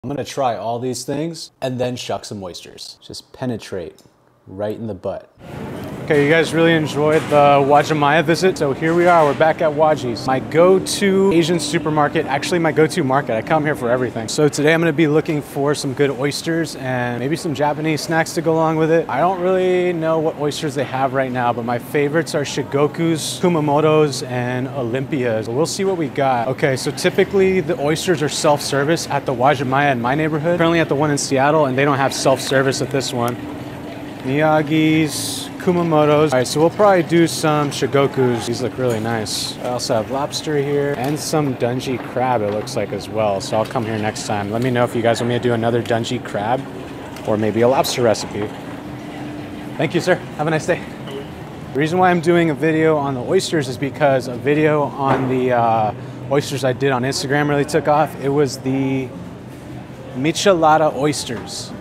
I'm gonna try all these things and then shuck some oysters. Just penetrate right in the butt. Okay, you guys really enjoyed the Uwajimaya visit. So here we are, we're back at Waji's. My go-to Asian supermarket, actually my go-to market. I come here for everything. So today I'm gonna be looking for some good oysters and maybe some Japanese snacks to go along with it. I don't really know what oysters they have right now, but my favorites are Shigokus, Kumamotos, and Olympias. So we'll see what we got. Okay, so typically the oysters are self-service at the Uwajimaya in my neighborhood. Currently at the one in Seattle, and they don't have self-service at this one. Miyagi's, Kumamoto's. All right, so we'll probably do some Shigokus. These look really nice. I also have lobster here and some dungy crab, it looks like, as well. So I'll come here next time. Let me know if you guys want me to do another dungy crab or maybe a lobster recipe. Thank you, sir. Have a nice day. The reason why I'm doing a video on the oysters is because a video on the oysters I did on Instagram really took off. It was the michelada oysters,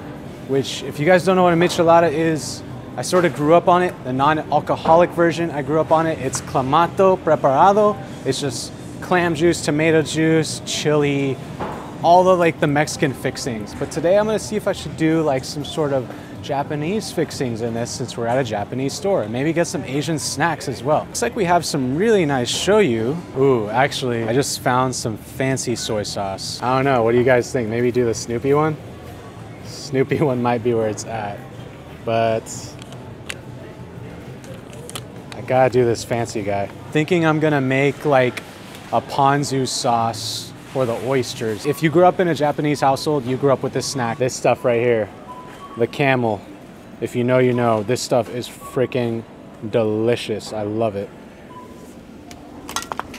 which, if you guys don't know what a michelada is, I sort of grew up on it. The non-alcoholic version, I grew up on it. It's clamato preparado. It's just clam juice, tomato juice, chili, all the Mexican fixings. But today I'm gonna see if I should do like some sort of Japanese fixings in this, since we're at a Japanese store. Maybe get some Asian snacks as well. Looks like we have some really nice shoyu. Ooh, actually, I just found some fancy soy sauce. I don't know, what do you guys think? Maybe do the Snoopy one? Snoopy one might be where it's at, but I gotta do this fancy guy. Thinking I'm gonna make like a ponzu sauce for the oysters. If you grew up in a Japanese household, you grew up with this snack. This stuff right here, the camel. If you know, you know. This stuff is freaking delicious. I love it.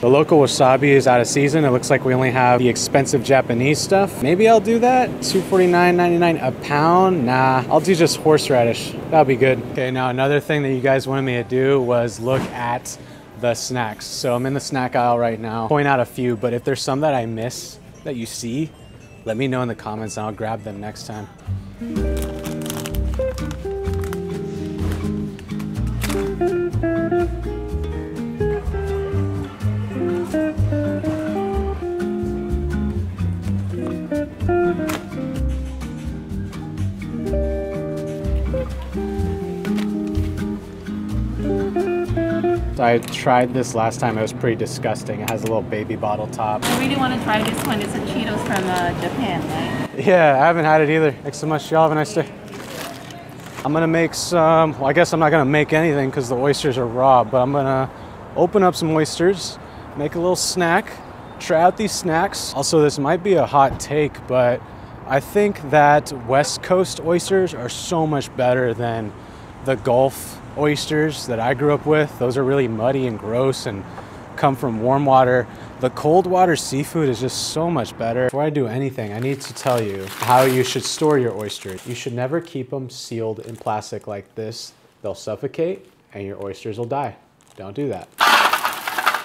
The local wasabi is out of season. It looks like we only have the expensive Japanese stuff. Maybe I'll do that. $249.99 a pound. Nah, I'll do just horseradish. That'll be good. Okay, now another thing that you guys wanted me to do was look at the snacks. So I'm in the snack aisle right now. Point out a few, but if there's some that I miss that you see, let me know in the comments and I'll grab them next time. I tried this last time. It was pretty disgusting. It has a little baby bottle top. I really want to try this one. It's a Cheetos from Japan, right? Yeah, I haven't had it either. Thanks so much. Y'all have a nice day. I'm gonna make some, well, I guess I'm not gonna make anything because the oysters are raw, but I'm gonna open up some oysters, make a little snack, try out these snacks. Also, this might be a hot take, but I think that West Coast oysters are so much better than the Gulf oysters that I grew up with. Those are really muddy and gross and come from warm water. The cold water seafood is just so much better. Before I do anything, I need to tell you how you should store your oysters. You should never keep them sealed in plastic like this. They'll suffocate and your oysters will die. Don't do that.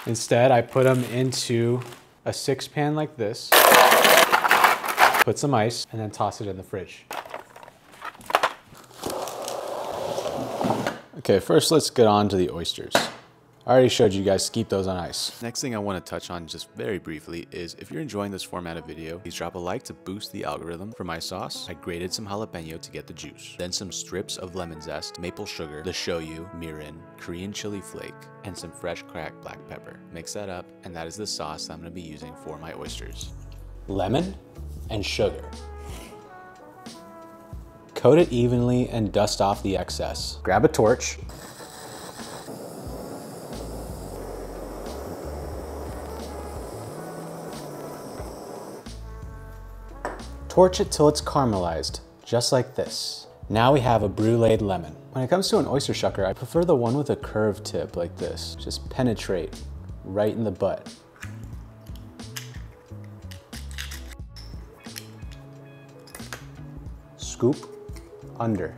Instead, I put them into a 6-pan like this, put some ice, and then toss it in the fridge. Okay, first let's get on to the oysters. I already showed you guys to keep those on ice. Next thing I want to touch on just very briefly is if you're enjoying this format of video, please drop a like to boost the algorithm. For my sauce, I grated some jalapeno to get the juice, then some strips of lemon zest, maple sugar, the shoyu, mirin, Korean chili flake, and some fresh cracked black pepper. Mix that up, and that is the sauce that I'm going to be using for my oysters. Lemon and sugar. Coat it evenly and dust off the excess. Grab a torch. Torch it till it's caramelized, just like this. Now we have a bruleed lemon. When it comes to an oyster shucker, I prefer the one with a curved tip like this. Just penetrate right in the butt. Scoop under.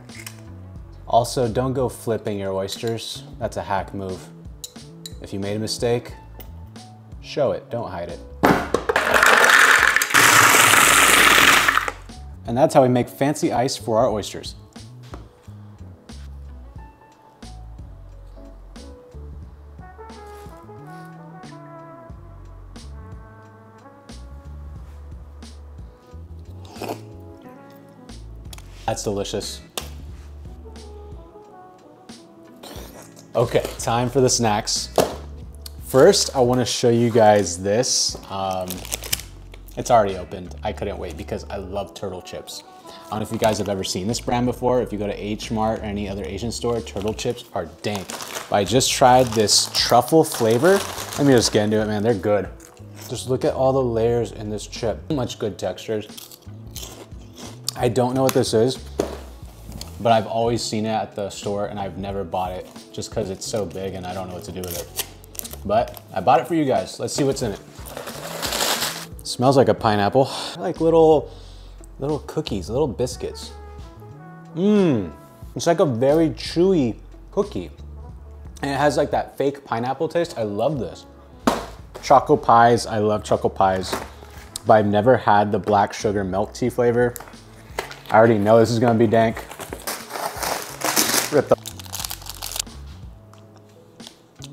Also, don't go flipping your oysters. That's a hack move. If you made a mistake, show it, don't hide it. And that's how we make fancy ice for our oysters. That's delicious. Okay, time for the snacks. First, I wanna show you guys this. It's already opened. I couldn't wait because I love turtle chips. I don't know if you guys have ever seen this brand before. If you go to H Mart or any other Asian store, turtle chips are dank. But I just tried this truffle flavor. Let me just get into it, man. They're good. Just look at all the layers in this chip. So much good textures. I don't know what this is, but I've always seen it at the store and I've never bought it just because it's so big and I don't know what to do with it. But I bought it for you guys. Let's see what's in it. Smells like a pineapple. Like little cookies, little biscuits. It's like a very chewy cookie. And it has like that fake pineapple taste. I love this. Choco pies, I love choco pies. But I've never had the black sugar milk tea flavor. I already know this is gonna be dank. Rip the...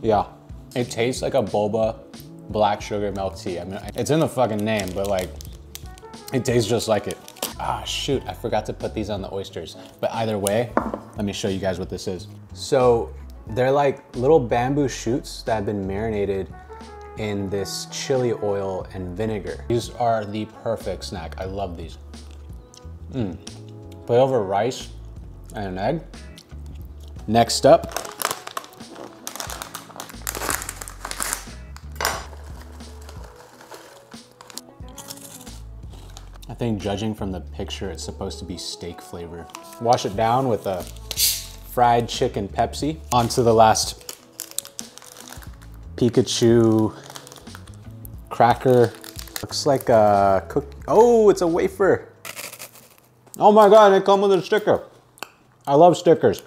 Yeah, it tastes like a boba black sugar milk tea. I mean, it's in the fucking name, but like, it tastes just like it. Ah, shoot, I forgot to put these on the oysters. But either way, let me show you guys what this is. So they're like little bamboo shoots that have been marinated in this chili oil and vinegar. These are the perfect snack. I love these. Put over rice and an egg. Next up, I think judging from the picture, it's supposed to be steak flavor. Wash it down with a fried chicken Pepsi. On to the last Pikachu cracker. Looks like a cookie. Oh, it's a wafer. Oh my God, it comes with a sticker. I love stickers.